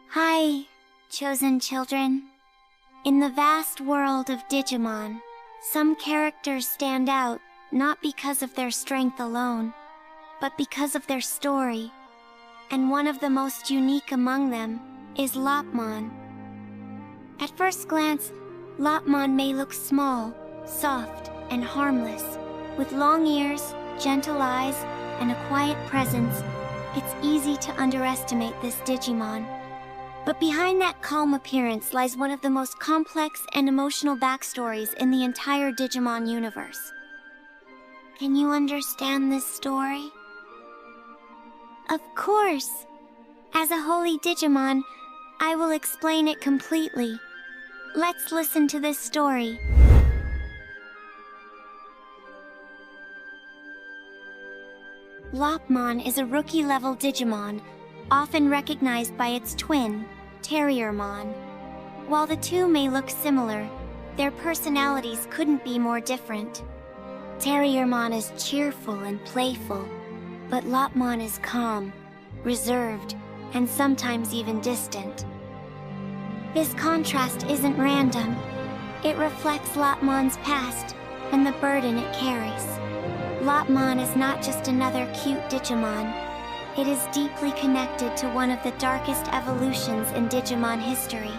Hi, chosen children. In the vast world of Digimon, some characters stand out, not because of their strength alone, but because of their story. And one of the most unique among them is Lopmon. At first glance, Lopmon may look small, soft, and harmless. With long ears, gentle eyes, and a quiet presence, it's easy to underestimate this Digimon. But behind that calm appearance lies one of the most complex and emotional backstories in the entire Digimon universe. Can you understand this story? Of course! As a holy Digimon, I will explain it completely. Let's listen to this story. Lopmon is a rookie-level Digimon, often recognized by its twin, Terriermon. While the two may look similar, their personalities couldn't be more different. Terriermon is cheerful and playful, but Lopmon is calm, reserved, and sometimes even distant. This contrast isn't random. It reflects Lopmon's past and the burden it carries. Lopmon is not just another cute Digimon. It is deeply connected to one of the darkest evolutions in Digimon history.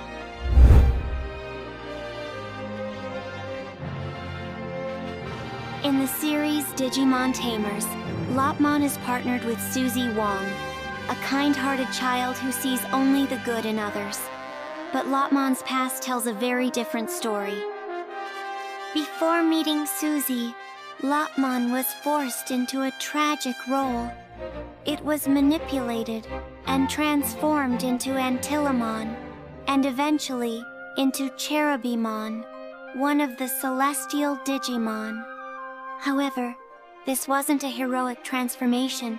In the series Digimon Tamers, Lopmon is partnered with Suzy Wong, a kind-hearted child who sees only the good in others. But Lopmon's past tells a very different story. Before meeting Suzy, Lopmon was forced into a tragic role. It was manipulated and transformed into Antillamon, and eventually into Cherubimon, one of the celestial Digimon. However, this wasn't a heroic transformation.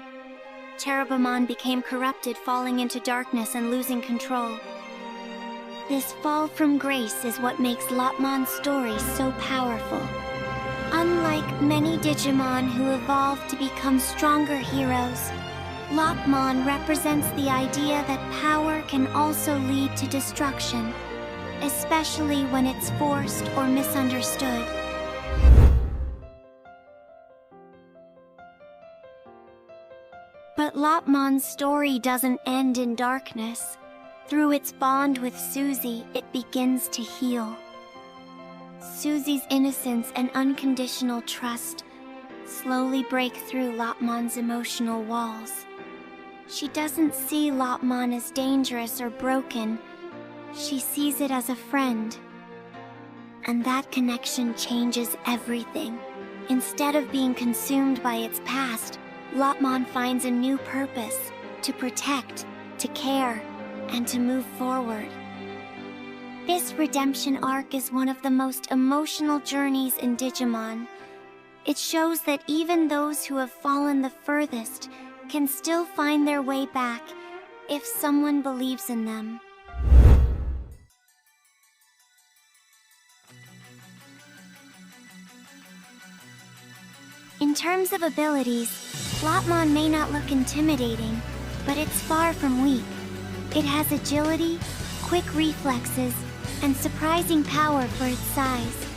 Cherubimon became corrupted, falling into darkness and losing control. This fall from grace is what makes Lopmon's story so powerful. Unlike many Digimon who evolve to become stronger heroes, Lopmon represents the idea that power can also lead to destruction, especially when it's forced or misunderstood. But Lopmon's story doesn't end in darkness. Through its bond with Suzy, it begins to heal. Suzy's innocence and unconditional trust slowly break through Lopmon's emotional walls. She doesn't see Lopmon as dangerous or broken. She sees it as a friend. And that connection changes everything. Instead of being consumed by its past, Lopmon finds a new purpose: to protect, to care, and to move forward. This redemption arc is one of the most emotional journeys in Digimon. It shows that even those who have fallen the furthest can still find their way back if someone believes in them. In terms of abilities, Lopmon may not look intimidating, but it's far from weak. It has agility, quick reflexes, and surprising power for its size.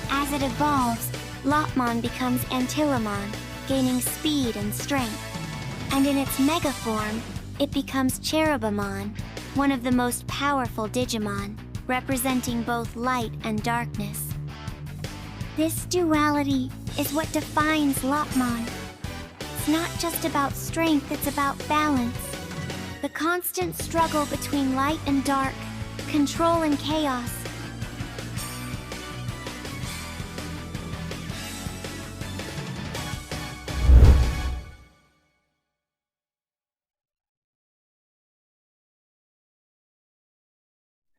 As it evolves, Lopmon becomes Antillamon, gaining speed and strength. And in its mega form, it becomes Cherubimon, one of the most powerful Digimon, representing both light and darkness. This duality is what defines Lopmon. It's not just about strength, it's about balance. The constant struggle between light and dark, control and chaos.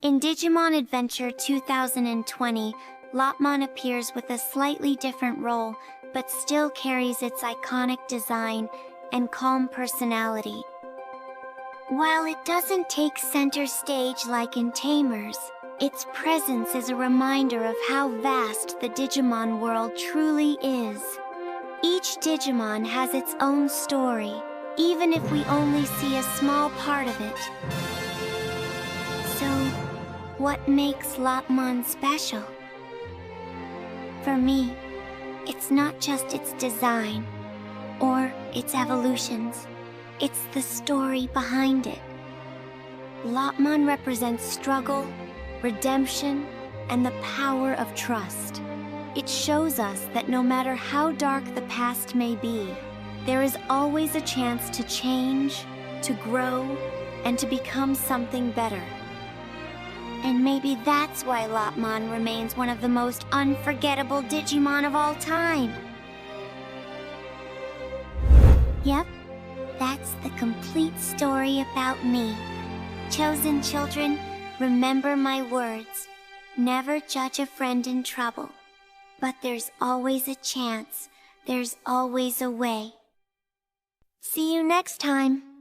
In Digimon Adventure 2020, Lopmon appears with a slightly different role, but still carries its iconic design and calm personality. While it doesn't take center stage like in Tamers, its presence is a reminder of how vast the Digimon world truly is. Each Digimon has its own story, even if we only see a small part of it. So, what makes Lopmon special? For me, it's not just its design or its evolutions. It's the story behind it. Lopmon represents struggle, redemption, and the power of trust. It shows us that no matter how dark the past may be, there is always a chance to change, to grow, and to become something better. And maybe that's why Lopmon remains one of the most unforgettable Digimon of all time. Yep, that's the complete story about me. Chosen children, remember my words. Never judge a friend in trouble. But there's always a chance. There's always a way. See you next time.